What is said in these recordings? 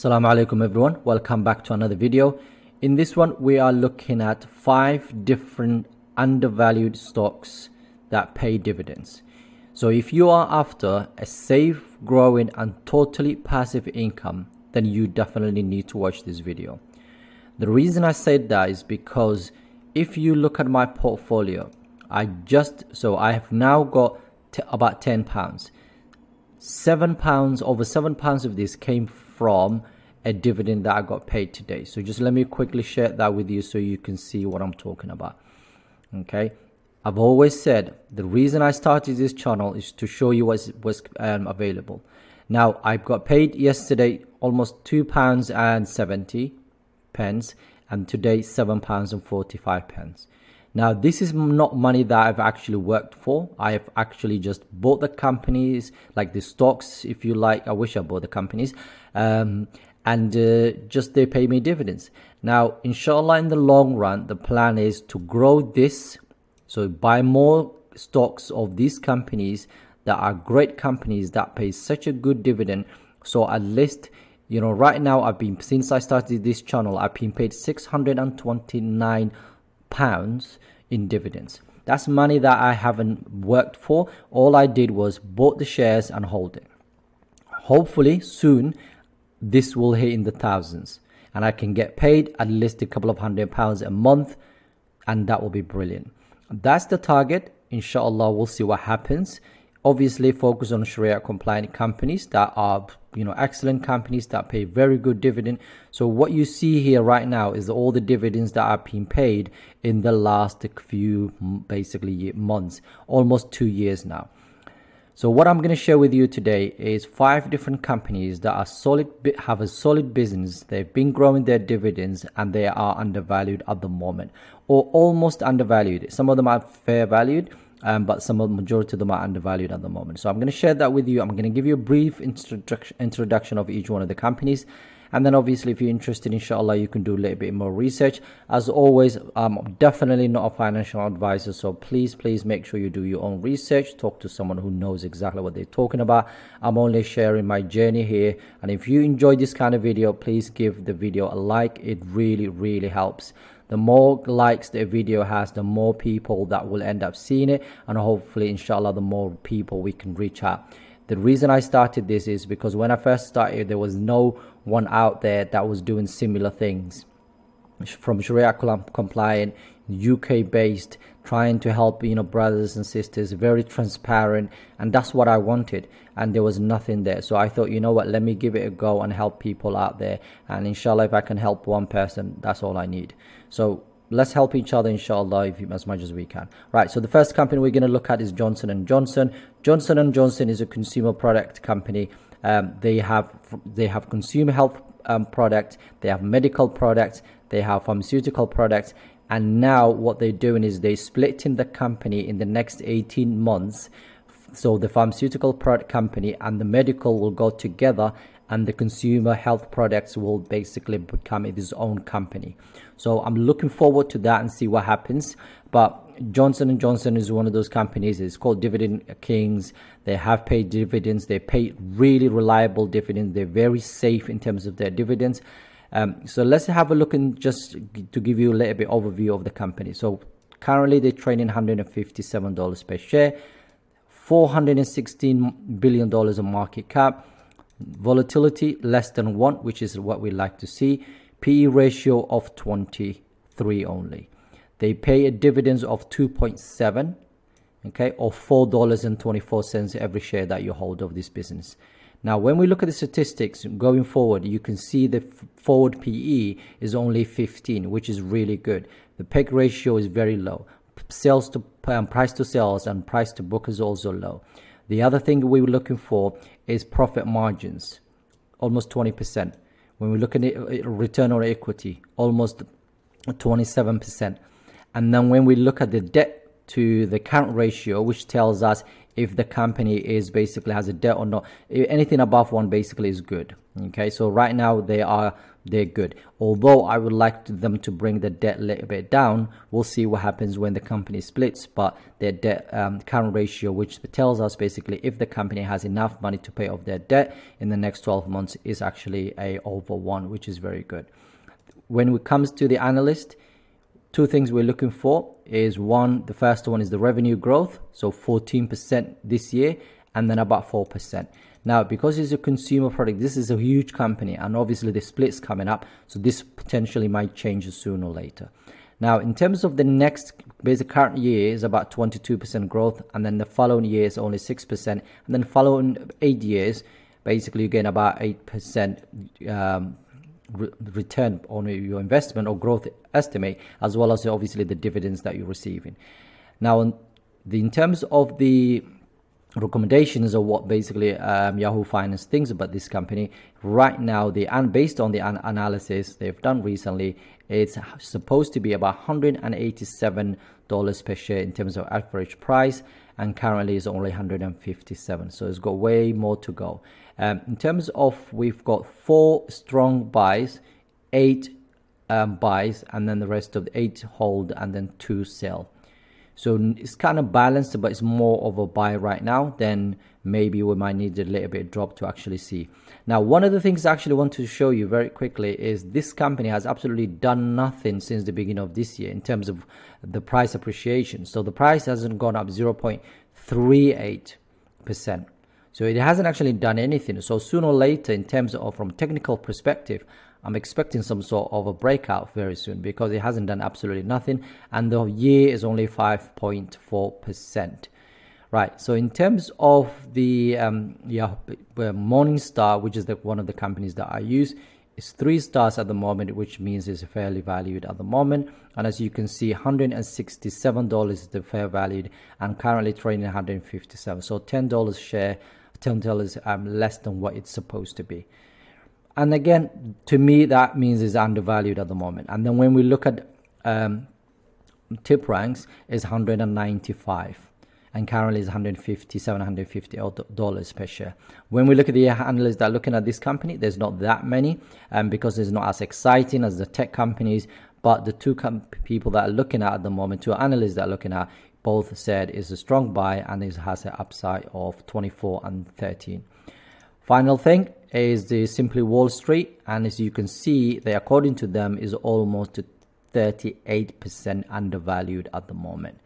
Assalamu alaikum everyone, welcome back to another video. In this one we are looking at 5 different undervalued stocks that pay dividends. So if you are after a safe, growing and totally passive income, then you definitely need to watch this video. The reason I said that is because if you look at my portfolio, I have now got about £10. £7, over £7 of this came from a dividend that I got paid today. So just let me quickly share that with you so you can see what I'm talking about. Okay, I've always said the reason I started this channel is to show you what's available. Now I got paid yesterday almost £2.70, and today £7.45. Now this is not money that I've actually worked for. I have actually just bought the companies, like the stocks if you like. I wish I bought the companies, and just they pay me dividends. Now inshallah in the long run the plan is to grow this, so buy more stocks of these companies that are great companies that pay such a good dividend. So at least, you know, right now since I started this channel I've been paid £629 in dividends. That's money that I haven't worked for. All I did was bought the shares and hold it. Hopefully soon this will hit in the thousands and I can get paid at least a couple of £100 a month, and that will be brilliant. That's the target. Inshallah, we'll see what happens. Obviously focus on Sharia compliant companies that are, you know, excellent companies that pay very good dividend. So what you see here right now is all the dividends that are being paid in the last few basically months, almost 2 years now. So what I'm going to share with you today is 5 different companies that are have a solid business. They've been growing their dividends and they are undervalued at the moment, or almost undervalued. Some of them are fair valued, but some of the majority of them are undervalued at the moment. So I'm going to share that with you. I'm going to give you a brief introduction of each one of the companies, and then obviously if you're interested, inshallah, you can do a little bit more research. As always, I'm definitely not a financial advisor, so please make sure you do your own research. Talk to someone who knows exactly what they're talking about. I'm only sharing my journey here, and if you enjoy this kind of video, please give the video a like. It really helps. The more likes the video has, the more people that will end up seeing it, and hopefully inshallah the more people we can reach out. The reason I started this is because when I first started there was no one out there that was doing similar things from Sharia compliant, UK based, trying to help, you know, brothers and sisters, very transparent, and that's what I wanted, and there was nothing there. So I thought, you know what, let me give it a go and help people out there, and inshallah if I can help one person, that's all I need. So let's help each other, inshallah, as much as we can. Right, so the first company we're going to look at is Johnson & Johnson. Johnson & Johnson is a consumer product company. They have consumer health products, they have medical products, they have pharmaceutical products, and now what they're doing is they're splitting the company in the next 18 months. So the pharmaceutical product company and the medical will go together, and the consumer health products will basically become its own company. So I'm looking forward to that and see what happens. But Johnson & Johnson is one of those companies. It's called Dividend Kings. They have paid dividends. They pay really reliable dividends. They're very safe in terms of their dividends. So let's have a look, and just to give you a little bit overview of the company. So currently they're trading $157 per share, $416 billion of market cap, volatility less than 1, which is what we like to see, PE ratio of 23 only. They pay a dividends of 2.7, okay, or $4.24 every share that you hold of this business. Now when we look at the statistics going forward, you can see the forward PE is only 15, which is really good. The PEG ratio is very low. Sales to price to sales and price to book is also low. The other thing we were looking for is profit margins, almost 20%. When we look at it, return on equity, almost 27%. And then when we look at the debt to the current ratio, which tells us if the company is basically has a debt or not, anything above 1 basically is good. Okay, so right now they're good. Although I would like them to bring the debt a little bit down. We'll see what happens when the company splits, but their debt current ratio, which tells us basically if the company has enough money to pay off their debt in the next 12 months, is actually over 1, which is very good. When it comes to the analyst, two things we're looking for is one, the first one is the revenue growth, so 14% this year, and then about 4%. Now, because it's a consumer product, this is a huge company, and obviously the split's coming up, so this potentially might change sooner or later. Now, in terms of the next, basic current year is about 22% growth, and then the following year is only 6%, and then following 8 years, basically you gain about 8% return on your investment or growth estimate, as well as obviously the dividends that you're receiving. Now, in terms of the recommendations of what basically Yahoo Finance thinks about this company right now, based on the analysis they've done recently, it's supposed to be about $187 per share in terms of average price, and currently is only 157, so it's got way more to go. In terms of, we've got 4 strong buys, 8 buys, and then the rest of the 8 hold, and then 2 sell. So it's kind of balanced, but it's more of a buy right now. Then maybe we might need a little bit of drop to actually see. Now, one of the things I actually want to show you very quickly is this company has absolutely done nothing since the beginning of this year in terms of the price appreciation. So the price hasn't gone up 0.38%. So it hasn't actually done anything. So sooner or later, in terms of from technical perspective, I'm expecting some sort of a breakout very soon, because it hasn't done absolutely nothing, and the year is only 5.4%. Right. So in terms of the Morningstar, which is one of the companies that I use, it's 3 stars at the moment, which means it's fairly valued at the moment. And as you can see, $167 is the fair valued, and currently trading $157. So $10 share, $10 less than what it's supposed to be. And again, to me, that means it's undervalued at the moment. And then when we look at tip ranks, is 195, and currently is 157, $150 per share. When we look at the analysts that are looking at this company, there's not that many, because it's not as exciting as the tech companies. But the 2 people that are looking at the moment, 2 analysts that are looking at, both said is a strong buy, and it has an upside of 24 and 13. Final thing is the Simply Wall Street, and as you can see, they, according to them, is almost 38% undervalued at the moment,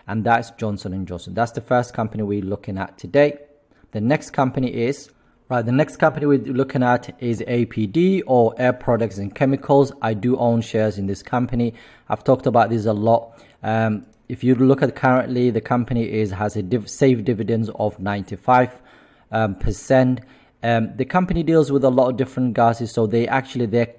and that's Johnson & Johnson. That's the first company we're looking at today. The next company is the next company we're looking at is APD, or Air Products and Chemicals. I do own shares in this company. I've talked about this a lot. If you look at currently, the company has a safe dividends of 95%. The company deals with a lot of different gases, so their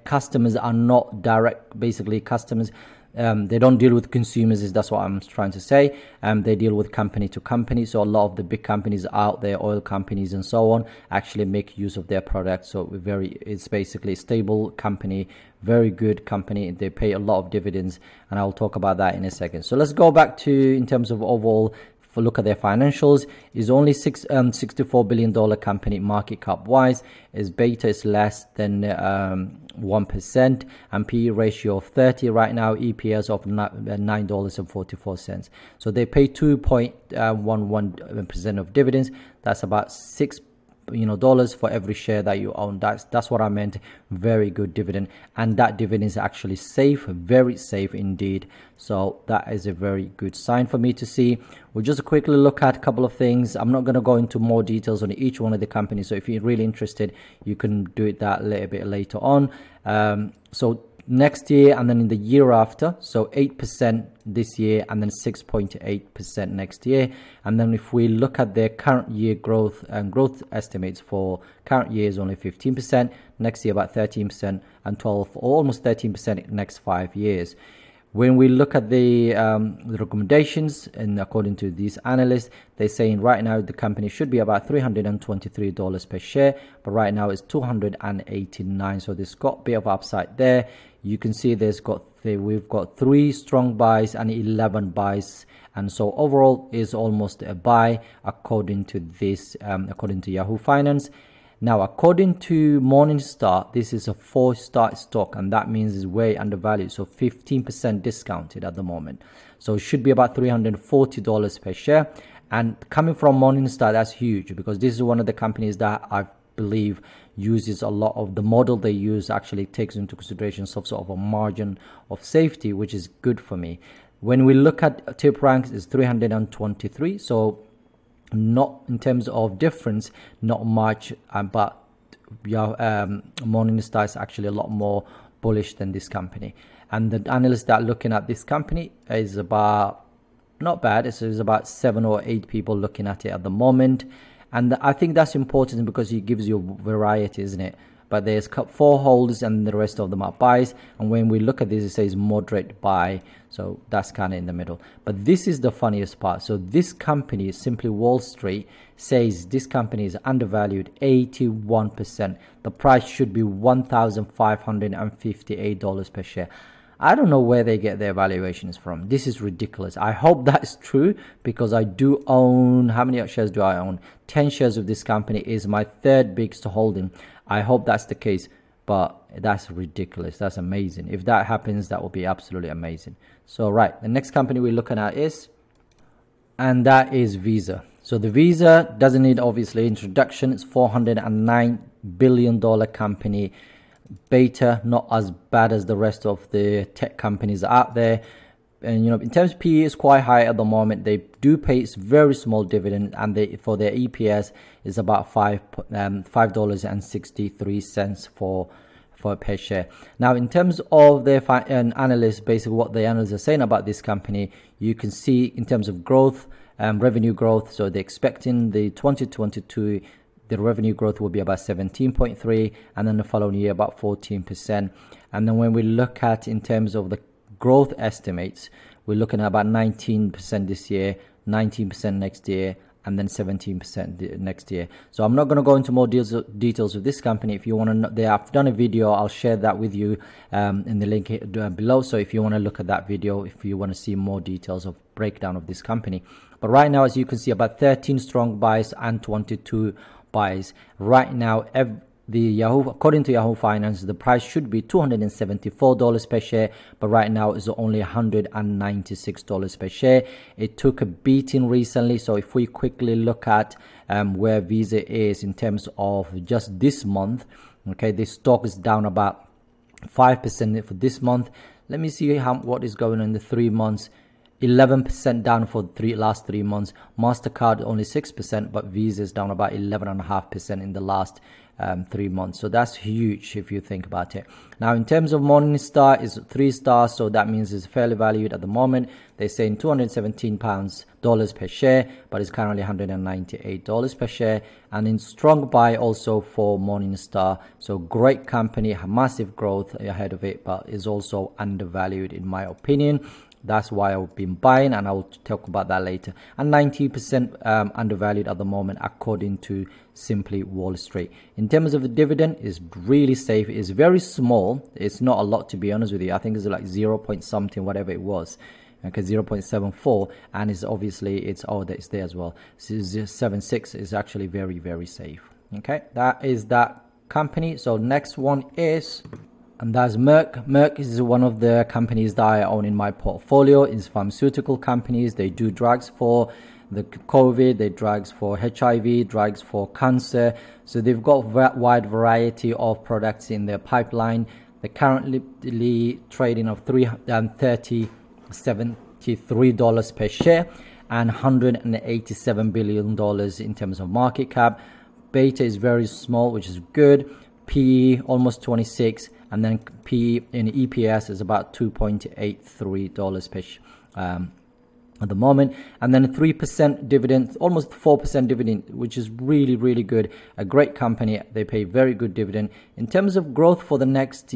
customers are not direct, basically customers. They don't deal with consumers, that's what I'm trying to say. They deal with company to company, so a lot of the big companies out there, oil companies and so on, actually make use of their products. So it's basically a stable company, very good company. They pay a lot of dividends, and I'll talk about that in a second. So let's go back to, in terms of overall, look at their financials. Is only $64 billion company market cap wise. Is beta is less than 1%, and PE ratio of 30 right now. EPS of $9.44. So they pay 2.11% of dividends. That's about $6 for every share that you own. That's what I meant. Very good dividend, and that dividend is actually safe, very safe indeed. So that is a very good sign for me to see. We'll just quickly look at a couple of things. I'm not going to go into more details on each one of the companies, so if you're really interested, you can do it that a little bit later on. So next year, and then in the year after, so 8% this year, and then 6.8% next year. And then if we look at their current year growth and growth estimates for current year is only 15%, next year about 13%, and 12 or almost 13% next 5 years. When we look at the recommendations, and according to these analysts, they're saying right now the company should be about $323 per share, but right now it's $289. So there's got a bit of upside there. You can see we've got 3 strong buys and 11 buys, and so overall is almost a buy according to this, according to Yahoo Finance. Now, according to Morningstar, this is a 4-star stock, and that means it's way undervalued. So 15% discounted at the moment. So it should be about $340 per share. And coming from Morningstar, that's huge, because this is one of the companies that I believe uses a lot of the model they use actually takes into consideration some sort of a margin of safety, which is good for me. When we look at tip ranks, it's 323. So not in terms of difference, not much, but Morningstar is actually a lot more bullish than this company. And the analysts that are looking at this company is about, not bad, it's about 7 or 8 people looking at it at the moment. And I think that's important because it gives you variety, isn't it? But there's 4 holds and the rest of them are buys. And when we look at this, it says moderate buy. So that's kind of in the middle. But this is the funniest part. So this company, Simply Wall Street, says this company is undervalued 81%. The price should be $1,558 per share. I don't know where they get their valuations from. This is ridiculous. I hope that's true, because I do own, how many shares do I own? 10 shares of this company is my 3rd biggest holding. I hope that's the case, but that's ridiculous. That's amazing. If that happens, that will be absolutely amazing. So, right, the next company we're looking at is, and that is Visa. So the Visa doesn't need obviously introduction. It's $409 billion company. Beta, not as bad as the rest of the tech companies out there. And in terms of PE, it's quite high at the moment. They do pay very small dividend, and for their EPS is about $5.63 for per share. Now, in terms of their analysts, basically what the analysts are saying about this company, you can see in terms of growth, revenue growth. So they're expecting the 2022. The revenue growth will be about 17.3%, and then the following year about 14%. And then when we look at in terms of the growth estimates, we're looking at about 19% this year, 19% next year, and then 17% next year. So I'm not going to go into more details of this company. If you want to know, I've done a video. I'll share that with you in the link below. So if you want to look at that video, if you want to see more details of breakdown of this company. But right now, as you can see, about 13 strong buys and 22 buys. Right now, according to Yahoo Finance, the price should be $274 per share, but right now it's only $196 per share. It took a beating recently. So if we quickly look at where Visa is in terms of just this month, okay, this stock is down about 5% for this month. Let me see what is going on in the 3 months. 11% down for last 3 months. MasterCard only 6%, but Visa is down about 11.5% in the last 3 months. So that's huge if you think about it. Now, in terms of Morningstar, is 3 stars, so that means it's fairly valued at the moment. They're saying $217 per share, but it's currently $198 per share. And in strong buy also for Morningstar. So great company, massive growth ahead of it, but is also undervalued in my opinion. That's why I've been buying, and I will talk about that later. And 90% undervalued at the moment, according to Simply Wall Street. In terms of the dividend, is really safe. It's very small. It's not a lot, to be honest with you. I think it's like 0 point something, whatever it was. Okay, 0.74, and it's obviously it's there as well. 0.76 is actually very, very safe. Okay, that is that company. So next one is, and that's Merck. Merck is one of the companies that I own in my portfolio. It's pharmaceutical companies. They do drugs for the COVID, they drugs for HIV, drugs for cancer. So they've got a wide variety of products in their pipeline. They're currently trading of $73 per share and $187 billion in terms of market cap. Beta is very small, which is good. PE almost 26, and then PE in EPS is about $2.83 per share at the moment, and then a 3% dividend, almost 4% dividend, which is really, really good. A great company. They pay very good dividend. In terms of growth for the next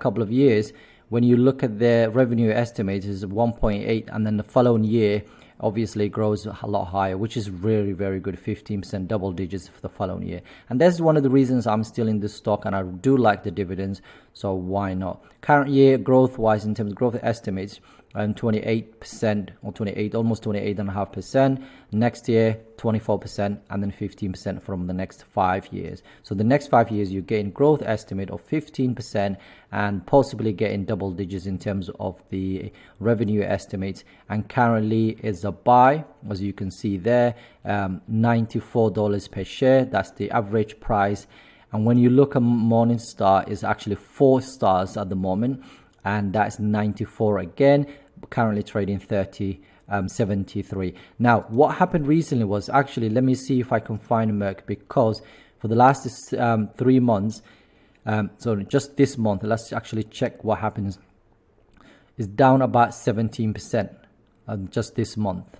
couple of years, when you look at their revenue estimates, is 1.8, and then the following year obviously grows a lot higher, which is really very good. 15% double digits for the following year, and that's one of the reasons I'm still in this stock, and I do like the dividends, so why not? Current year growth wise, in terms of growth estimates, and 28% or 28, almost 28.5%. Next year, 24%, and then 15% from the next 5 years. So the next 5 years, you're getting growth estimate of 15% and possibly getting double digits in terms of the revenue estimates. And currently is a buy, as you can see there, $94 per share. That's the average price. And when you look at Morningstar, it's actually 4 stars at the moment, and that's 94 again, currently trading 73. Now, what happened recently was actually, let me see if I can find Merck, because for the last 3 months, so just this month, let's actually check what happens. It's down about 17% just this month,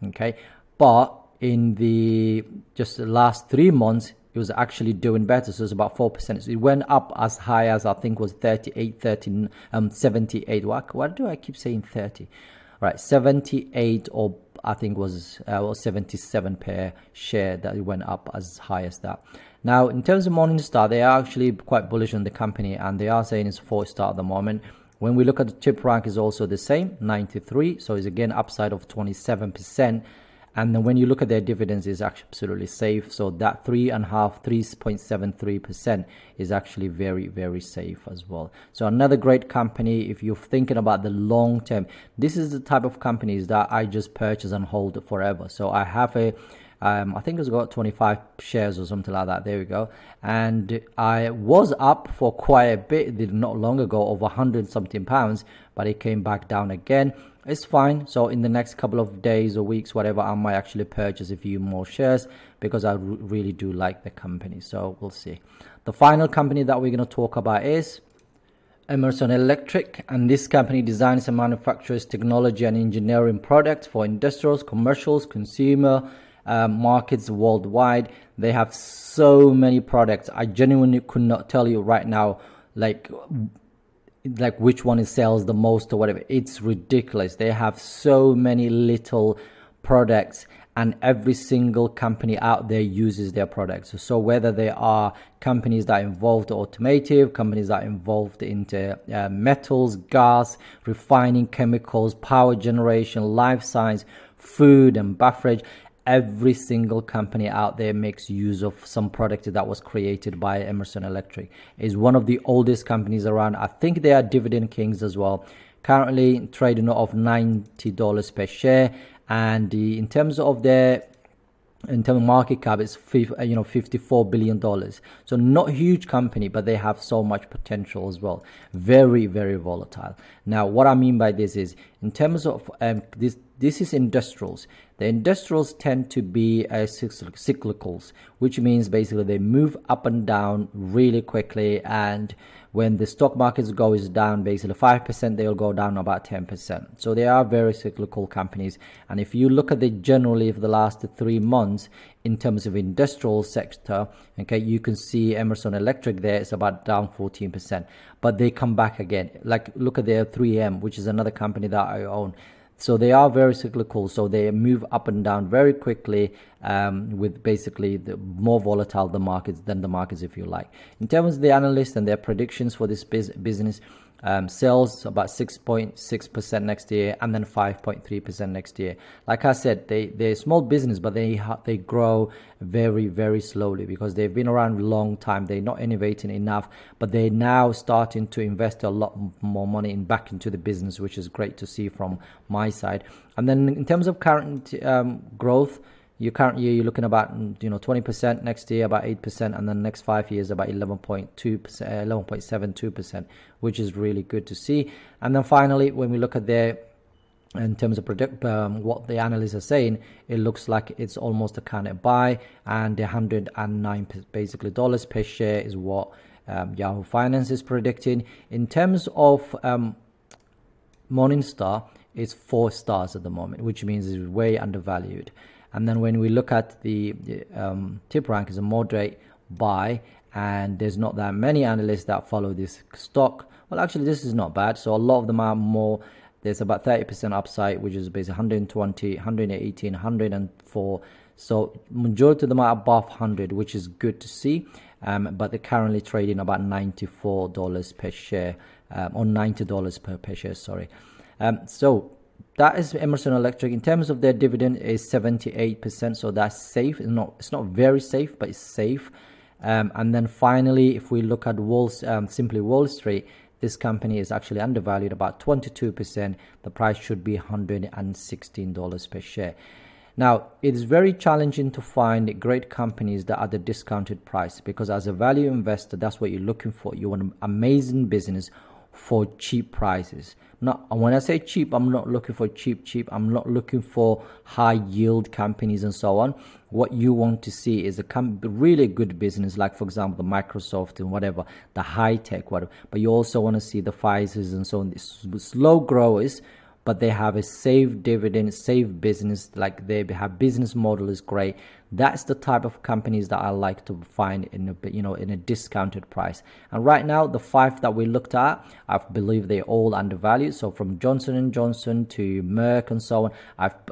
okay? But in the just the last 3 months, it was actually doing better, so it's about 4%. So it went up as high as, I think, was 78. Why do I keep saying 30? Right, 78, or I think was 77 per share that it went up as high as that. Now, in terms of Morningstar, they are actually quite bullish on the company, and they are saying it's 4-star at the moment. When we look at the tip rank, is also the same, 93. So it's again upside of 27%. And then when you look at their dividends, is absolutely safe. So that 3.73% is actually very, very safe as well. So another great company, if you're thinking about the long term, this is the type of companies that I just purchase and hold forever. So I have a, I think it's got 25 shares or something like that. There we go. And I was up for quite a bit not long ago, over 100 something pounds, but it came back down again. It's fine. So in the next couple of days or weeks, whatever, I might actually purchase a few more shares because I really do like the company. So we'll see. The final company that we're going to talk about is Emerson Electric, and this company designs and manufactures technology and engineering products for industrials, commercials, consumer markets worldwide. They have so many products. I genuinely could not tell you right now, like which one sells the most or whatever. It's ridiculous. They have so many little products, and every single company out there uses their products. So whether they are companies that are involved in automotive, companies that are involved into metals, gas, refining, chemicals, power generation, life science, food and beverage, every single company out there makes use of some product that was created by Emerson Electric. Is one of the oldest companies around. I think they are dividend kings as well. Currently trading of $90 per share, and in terms of their market cap, it's $54 billion. So not a huge company, but they have so much potential as well. Very, very volatile. Now, what I mean by this is, in terms of this is industrials. The industrials tend to be cyclicals, which means basically they move up and down really quickly, and when the stock market goes down basically 5%, they'll go down about 10%. So they are very cyclical companies. And if you look at the generally for the last 3 months in terms of industrial sector, okay, you can see Emerson Electric there is about down 14%, but they come back again. Like look at their 3M, which is another company that I own. So they are very cyclical, so they move up and down very quickly, with basically the more volatile the markets than the markets, if you like. In terms of the analysts and their predictions for this business, sales about 6.6% next year, and then 5.3% next year. Like I said, they're a small business, but they grow very, very slowly because they've been around a long time. They're not innovating enough, but they're now starting to invest a lot more money back into the business, which is great to see from my side. And then in terms of current growth, current year you're looking about 20%, next year about 8%, and then next 5 years about 11.72%, which is really good to see. And then finally, when we look at their in terms of what the analysts are saying, it looks like it's almost a kind of buy, and the $109 basically dollars per share is what Yahoo Finance is predicting. In terms of Morningstar, it's 4 stars at the moment, which means it's way undervalued. And then when we look at the tip rank, is a moderate buy, and there's not that many analysts that follow this stock. Well, actually, this is not bad. So a lot of them are more. There's about 30% upside, which is basically 120, 118, 104. So majority of them are above 100, which is good to see. But they're currently trading about $94 per share, or $90 per share, sorry. So that is Emerson Electric. In terms of their dividend, is 78%, so that's safe. It's not very safe, but it's safe. And then finally, if we look at Simply Wall Street, this company is actually undervalued about 22%. The price should be $116 per share. Now, it is very challenging to find great companies that are the discounted price, because as a value investor, that's what you're looking for. You want an amazing business for cheap prices. Not when I say cheap, I'm not looking for cheap. I'm not looking for high yield companies and so on. What you want to see is a really good business, like for example the Microsoft and whatever, the high tech, whatever. But you also want to see the Pfizer's and so on, these slow growers, but they have a safe dividend, safe business, like they have business model is great. That's the type of companies that I like to find in a discounted price. And right now, the 5 that we looked at, I believe they're all undervalued. So from Johnson & Johnson to Merck and so on,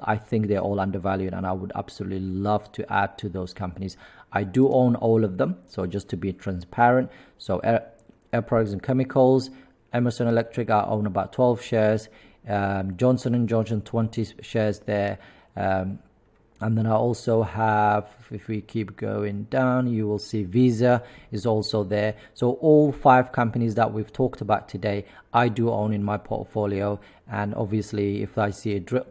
I think they're all undervalued, and I would absolutely love to add to those companies. I do own all of them, so just to be transparent. So Air Products and Chemicals, Emerson Electric, I own about 12 shares. Johnson & Johnson 20 shares there, and then I also have, if we keep going down, you will see Visa is also there. So all 5 companies that we've talked about today, I do own in my portfolio. And obviously, if I see a dip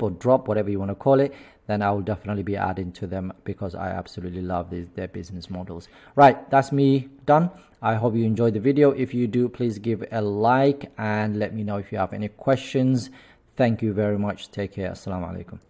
or drop, whatever you want to call it, then I will definitely be adding to them, because I absolutely love their business models. Right, that's me done. I hope you enjoyed the video. If you do, please give a like and let me know if you have any questions. Thank you very much. Take care. Assalamu alaikum.